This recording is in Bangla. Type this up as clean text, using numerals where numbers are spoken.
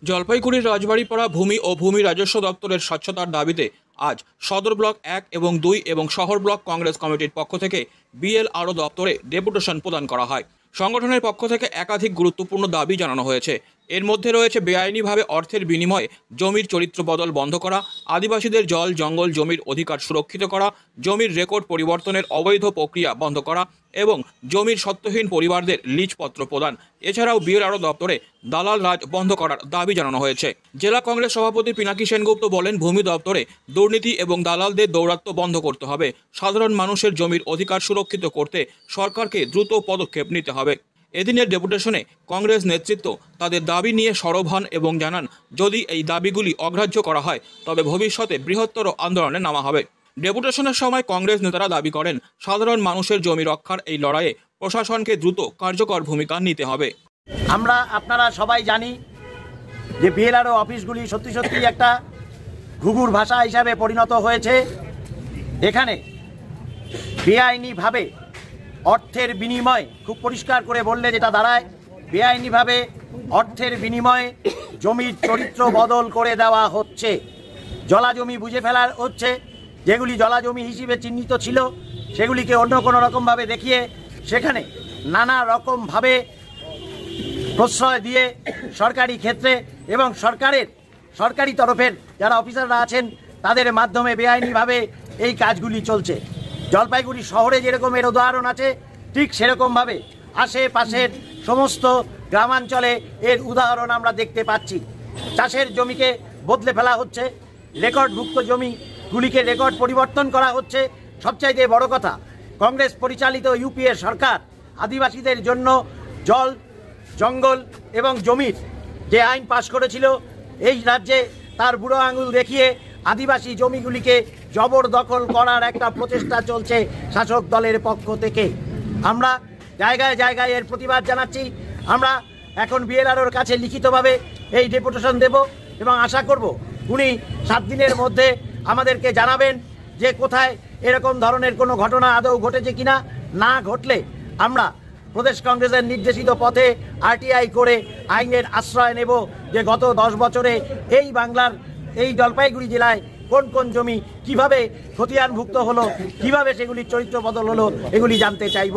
জলপাইগুড়ির রাজবাড়িপাড়া ভূমি ও ভূমি রাজস্ব দপ্তরের স্বচ্ছতার দাবিতে আজ সদর ব্লক 1 এবং 2 এবং শহর ব্লক কংগ্রেস কমিটির পক্ষ থেকে বিএলআরও দপ্তরে ডেপুটেশন প্রদান করা হয়। সংগঠনের পক্ষ থেকে একাধিক গুরুত্বপূর্ণ দাবি জানানো হয়েছে। এর মধ্যে রয়েছে বেআইনিভাবে অর্থের বিনিময়ে জমির চরিত্র বদল বন্ধ করা, আদিবাসীদের জল জঙ্গল জমির অধিকার সুরক্ষিত করা, জমির রেকর্ড পরিবর্তনের অবৈধ প্রক্রিয়া বন্ধ করা এবং জমির সত্ত্বহীন পরিবারদের লিজপত্র প্রদান। এছাড়াও বিএলআরও দপ্তরে দালাল রাজ বন্ধ করার দাবি জানানো হয়েছে। জেলা কংগ্রেস সভাপতি পিনাকি সেনগুপ্ত বলেন, ভূমি দপ্তরে দুর্নীতি এবং দালালদের দৌরাত্ম্য বন্ধ করতে হবে। সাধারণ মানুষের জমির অধিকার সুরক্ষিত করতে সরকারকে দ্রুত পদক্ষেপ নিতে হবে। এদিনের ডেপুটেশনে কংগ্রেস নেতৃত্ব তাদের দাবি নিয়ে সরব হন এবং জানান, যদি এই দাবিগুলি অগ্রাহ্য করা হয় তবে ভবিষ্যতে বৃহত্তর আন্দোলনে নামা হবে। ডেপুটেশনের সময় কংগ্রেস নেতারা দাবি করেন, সাধারণ মানুষের জমি রক্ষার এই লড়াইয়ে প্রশাসনকে দ্রুত কার্যকর ভূমিকা নিতে হবে। আপনারা সবাই জানি যে বিএলআরও অফিসগুলি সত্যি সত্যি একটা ঘুঘুর ভাষা হিসাবে পরিণত হয়েছে। এখানে বেআইনিভাবে অর্থের বিনিময়ে, খুব পরিষ্কার করে বললে যেটা দাঁড়ায়, বেআইনিভাবে অর্থের বিনিময়ে জমির চরিত্র বদল করে দেওয়া হচ্ছে। জলাজমি বুঝে ফেলা হচ্ছে, যেগুলি জলাজমি হিসেবে চিহ্নিত ছিল সেগুলিকে অন্য কোনো রকমভাবে দেখিয়ে সেখানে নানা রকমভাবে প্রশ্রয় দিয়ে সরকারি ক্ষেত্রে এবং সরকারি তরফের যারা অফিসাররা আছেন তাদের মাধ্যমে বেআইনিভাবে এই কাজগুলি চলছে। জলপাইগুড়ি শহরে যেরকম এর উদাহরণ আছে, ঠিক সেরকমভাবে আশেপাশের সমস্ত গ্রামাঞ্চলে এর উদাহরণ আমরা দেখতে পাচ্ছি। চাষের জমিকে বদলে ফেলা হচ্ছে, রেকর্ডভুক্ত জমিগুলিকে রেকর্ড পরিবর্তন করা হচ্ছে। সবচাইতে বড় কথা, কংগ্রেস পরিচালিত ইউপিএ সরকার আদিবাসীদের জন্য জল জঙ্গল এবং জমির যে আইন পাশ করেছিল, এই রাজ্যে তার বুড়ো আঙুল দেখিয়ে আদিবাসী জমিগুলিকে জবরদখল করার একটা প্রচেষ্টা চলছে শাসক দলের পক্ষ থেকে। আমরা জায়গায় জায়গায় এর প্রতিবাদ জানাচ্ছি। আমরা এখন বিএলআরওর কাছে লিখিতভাবে এই ডেপুটেশন দেব এবং আশা করব উনি 7 দিনের মধ্যে আমাদেরকে জানাবেন যে কোথায় এরকম ধরনের কোনো ঘটনা আদৌ ঘটেছে কিনা। না ঘটলে আমরা প্রদেশ কংগ্রেসের নির্দেশিত পথে আরটিআই করে আইনের আশ্রয় নেব যে গত 10 বছরে এই বাংলার এই জলপাইগুড়ি জেলায় কোন কোন জমি কিভাবে খতিয়ানভুক্ত হলো, কিভাবে সেগুলির চরিত্র বদল হলো, এগুলি জানতে চাইব।